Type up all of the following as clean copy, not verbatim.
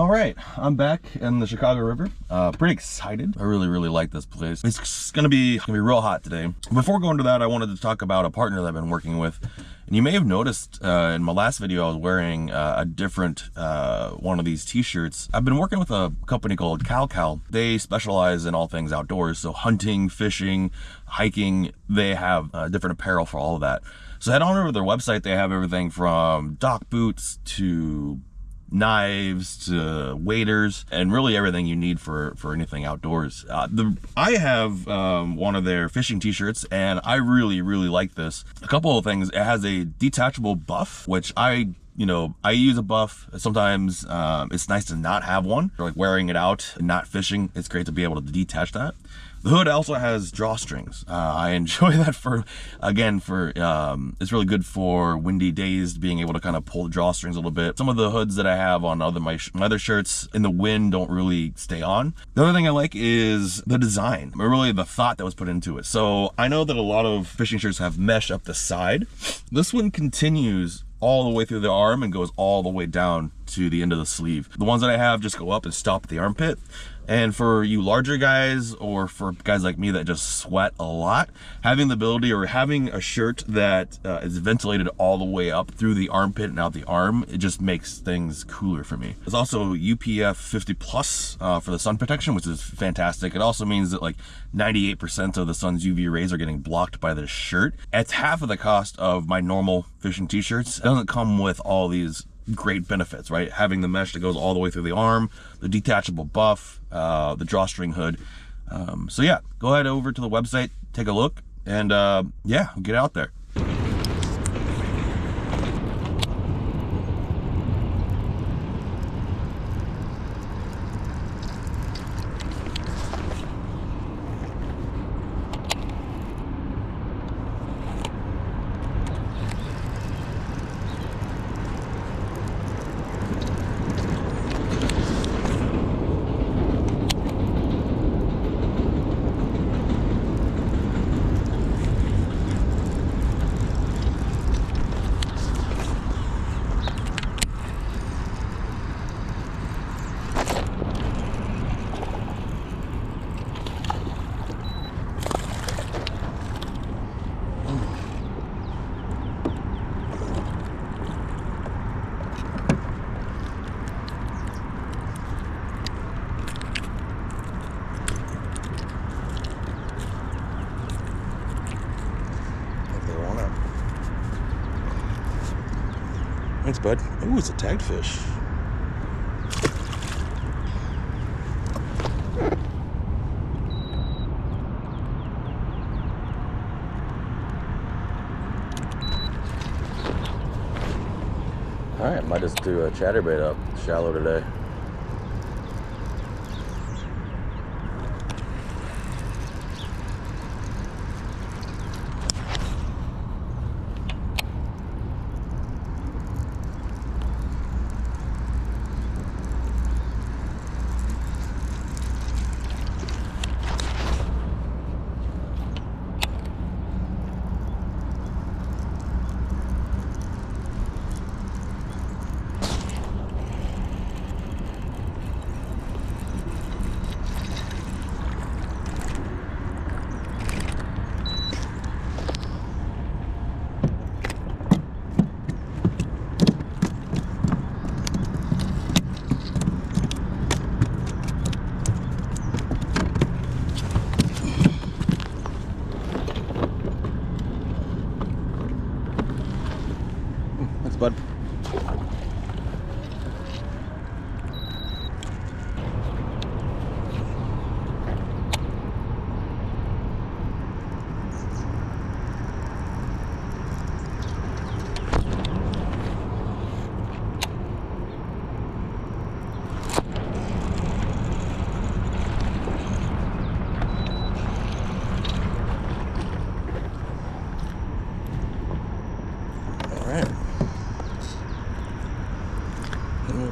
All right, I'm back in the Chicago River. Pretty excited. I really like this place. It's gonna be real hot today. Before going to that, I wanted to talk about a partner that I've been working with. And you may have noticed in my last video, I was wearing a different one of these t-shirts. I've been working with a company called Kayak. They specialize in all things outdoors. So hunting, fishing, hiking, they have different apparel for all of that. So head on over to their website. They have everything from dock boots to knives to waders and really everything you need for anything outdoors. I have one of their fishing t-shirts and I really like this. A couple of things: it has a detachable buff, which I use a buff. Sometimes it's nice to not have one, or like wearing it out and not fishing. It's great to be able to detach that. The hood also has drawstrings. I enjoy that it's really good for windy days, being able to kind of pull the drawstrings a little bit. Some of the hoods that I have on my other shirts in the wind don't really stay on. The other thing I like is the design, or really the thought that was put into it. So I know that a lot of fishing shirts have mesh up the side. This one continues all the way through the arm and goes all the way down to the end of the sleeve. The ones that I have just go up and stop at the armpit. And for you larger guys, or for guys like me that just sweat a lot, having the ability or having a shirt that is ventilated all the way up through the armpit and out the arm, it just makes things cooler for me. There's also UPF 50 plus for the sun protection, which is fantastic. It also means that like 98% of the sun's UV rays are getting blocked by this shirt. It's half of the cost of my normal fishing t-shirts. It doesn't come with all these great benefits, right? Having the mesh that goes all the way through the arm, the detachable buff, the drawstring hood. So yeah, go ahead over to the website, take a look, and yeah, get out there. Thanks, bud. Ooh, it's a tagged fish. All right, might just do a chatterbait up shallow today. Thanks, bud.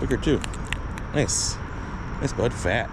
Bigger too. Nice. Nice, bud. Fat.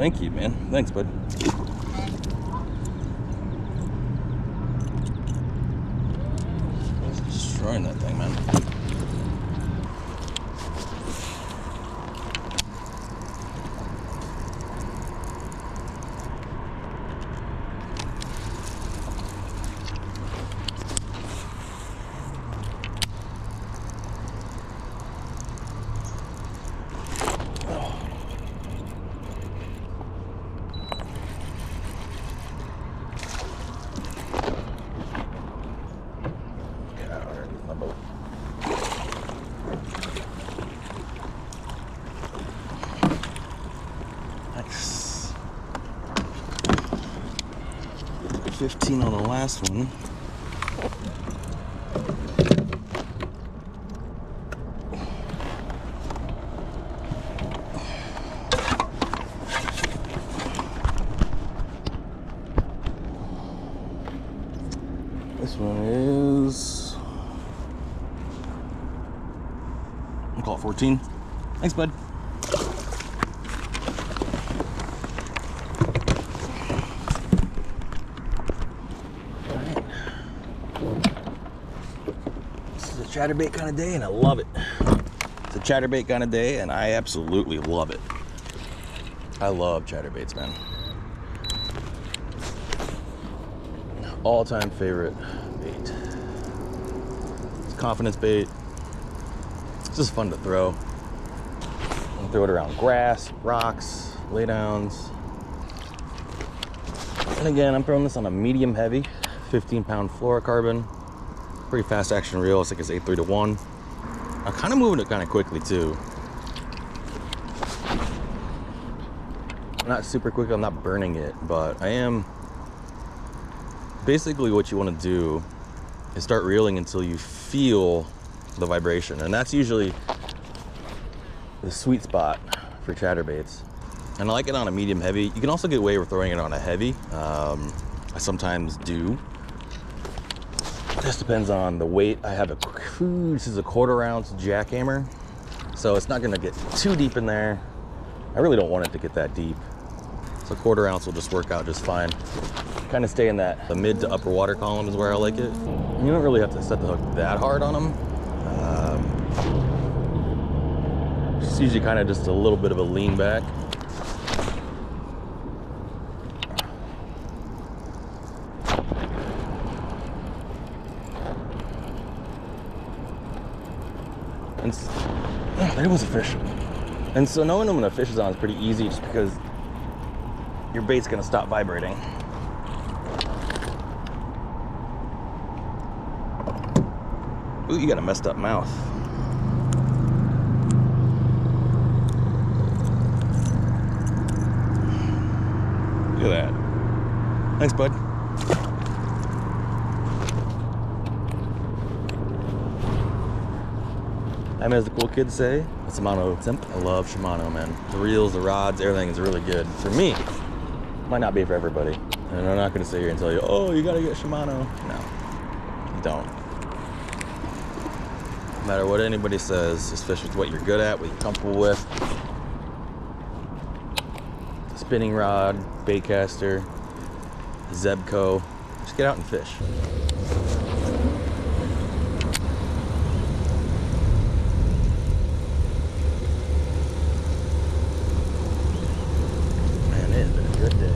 Thank you, man. Thanks, bud. Destroying that thing, man. Nice. 15 on the last one. This one is, I'll call it 14. Thanks, bud. This is a chatterbait kind of day, and I love it. It's a chatterbait kind of day, and I absolutely love it. I love chatterbaits, man. All-time favorite bait. It's confidence bait. It's just fun to throw. You throw it around grass, rocks, laydowns. And again, I'm throwing this on a medium heavy, 15-pound fluorocarbon. Pretty fast action reel. It's like it's 8.3 to 1. I'm kind of moving it kind of quickly too. Not super quick. I'm not burning it, but I am. Basically what you want to do is start reeling until you feel the vibration, and that's usually the sweet spot for chatterbaits. And I like it on a medium heavy. You can also get away with throwing it on a heavy. I sometimes do. It just depends on the weight. I have this is a 1/4 ounce jackhammer, so it's not going to get too deep in there. I really don't want it to get that deep, so 1/4 ounce will just work out just fine. Kind of stay in the mid to upper water column is where I like it. You don't really have to set the hook that hard on them. It's usually kind of just a little bit of a lean back. And there was a fish. And so knowing when a fish is on is pretty easy, just because your bait's gonna stop vibrating. Ooh, you got a messed up mouth. Look at that. Thanks, bud. I'm, as the cool kids say, a Shimano simp. I love Shimano, man. The reels, the rods, everything is really good. For me, might not be for everybody. And I'm not gonna sit here and tell you, oh, you gotta get Shimano. No, you don't. No matter what anybody says, just fish with what you're good at, what you're comfortable with. Spinning rod, baitcaster, Zebco. Just get out and fish. Man, it has been a good day.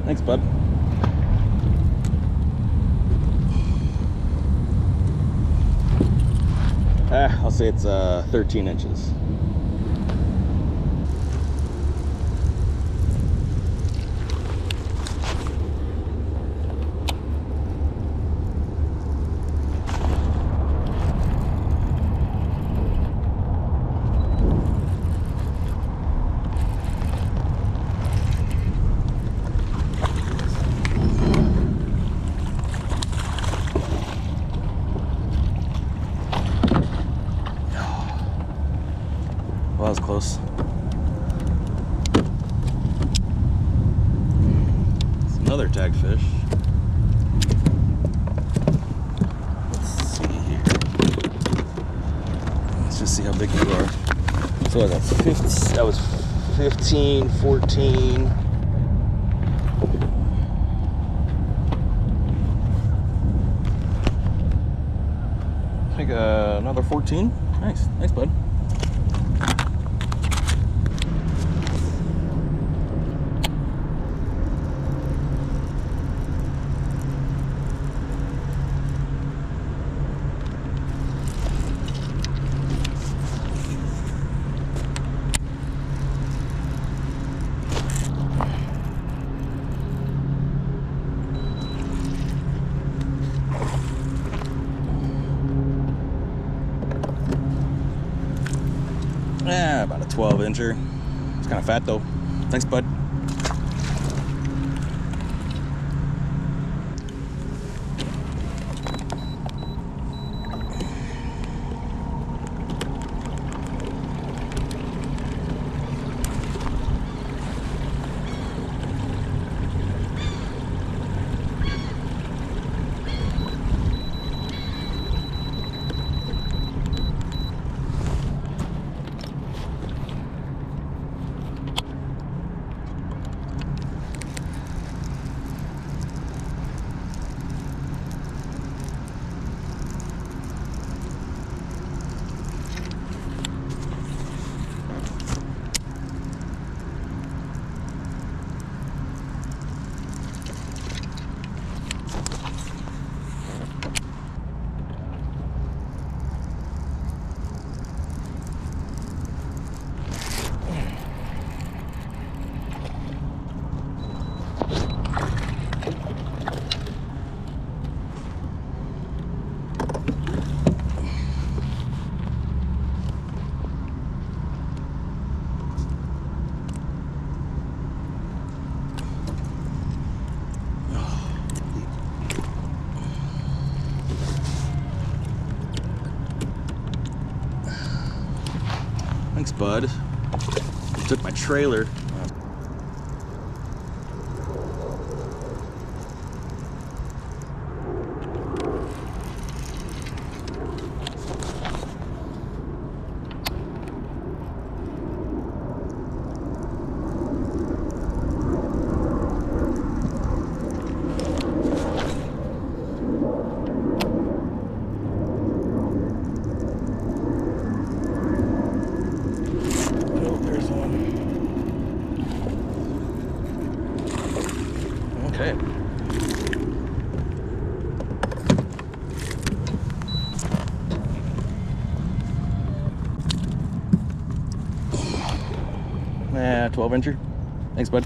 Thanks, bud. I'll say it's 13 inches. better tag fish. Let's see here. Let's just see how big you are. So that was 15, 14. I think another 14. Nice, bud. Yeah, about a 12-incher. It's kind of fat though. Thanks, bud. Thanks, bud. You took my trailer. Okay. Yeah, 12-incher. Thanks, bud.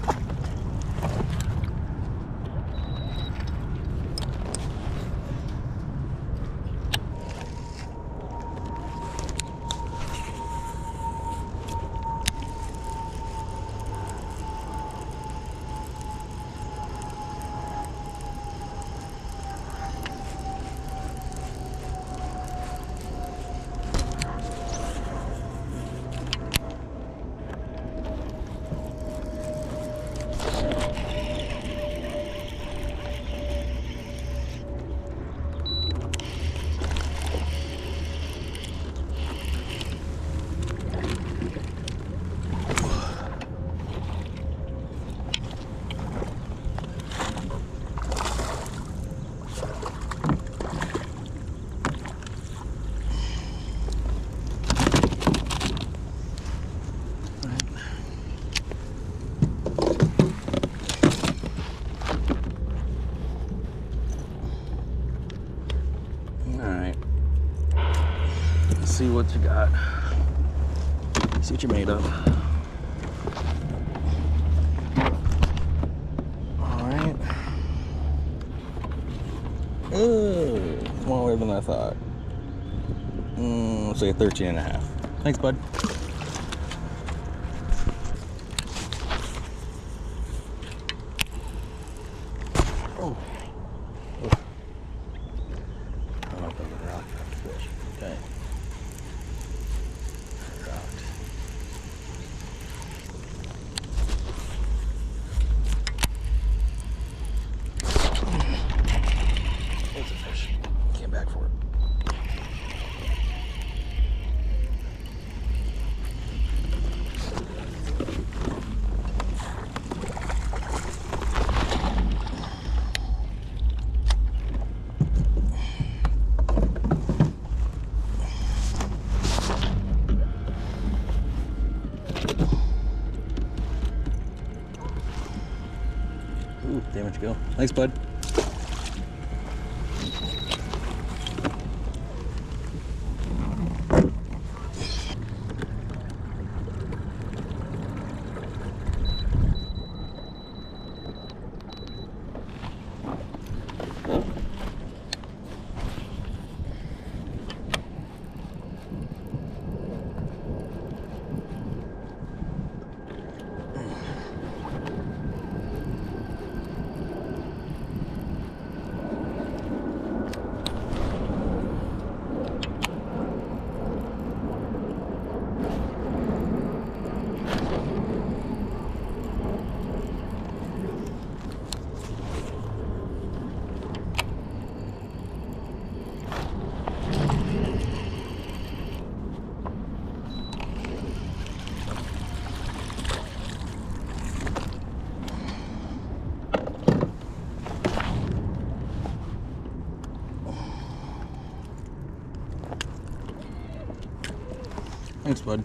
See what you got. See what you're made of. Alright. Smaller than I thought. Let's say 13 and a half. Thanks, bud. Oh. Okay. Ooh, damage go. Thanks, bud. Thanks, bud.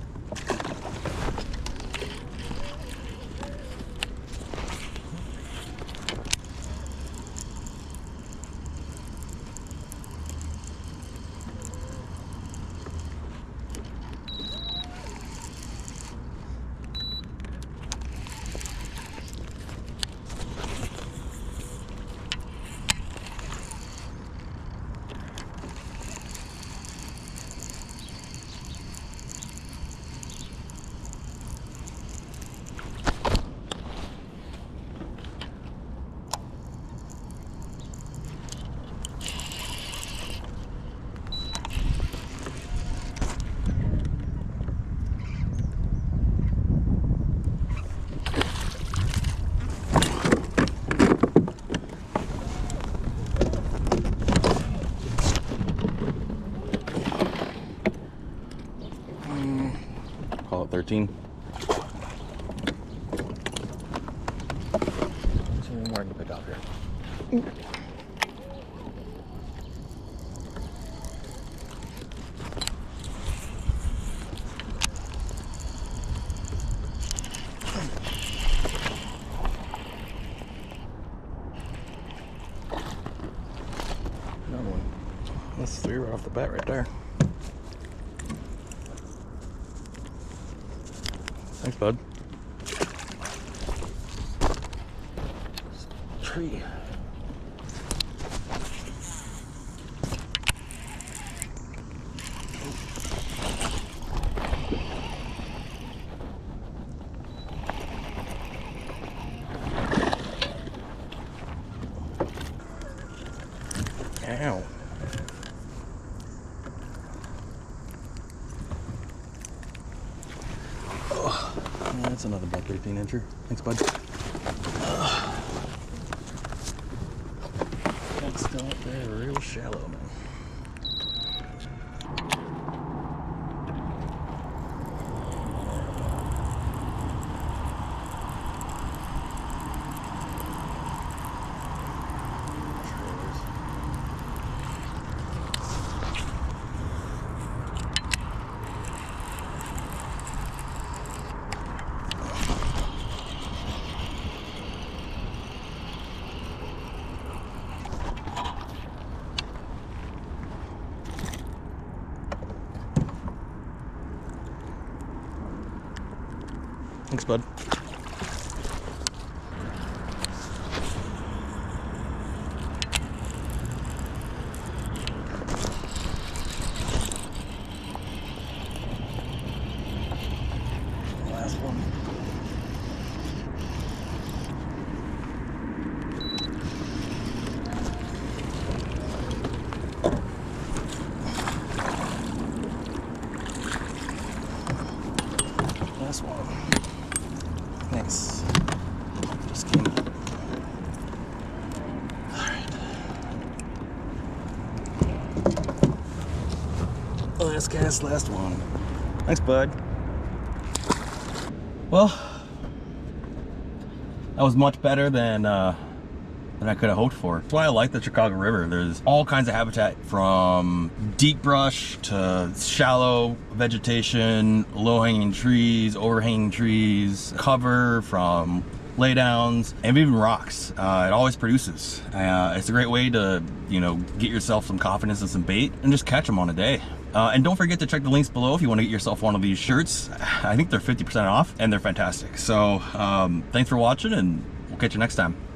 Call it 13. Two more to pick up here. Another one. That's 3 right off the bat right there. Thanks, bud. Tree. Ow. That's another about 13 incher. Thanks, bud. That's still up there, real shallow, man. Thanks, bud. Last one. Last one. Thanks. Just came up. Alright. Last cast, last one. Thanks, bud. Well, that was much better than I could have hoped for. That's why I like the Chicago River. There's all kinds of habitat, from deep brush to shallow vegetation, low-hanging trees, overhanging trees, cover from laydowns, and even rocks. It always produces. It's a great way to, you know, get yourself some confidence and some bait and just catch them on a day. And don't forget to check the links below if you want to get yourself one of these shirts. I think they're 50% off and they're fantastic. So thanks for watching, and we'll catch you next time.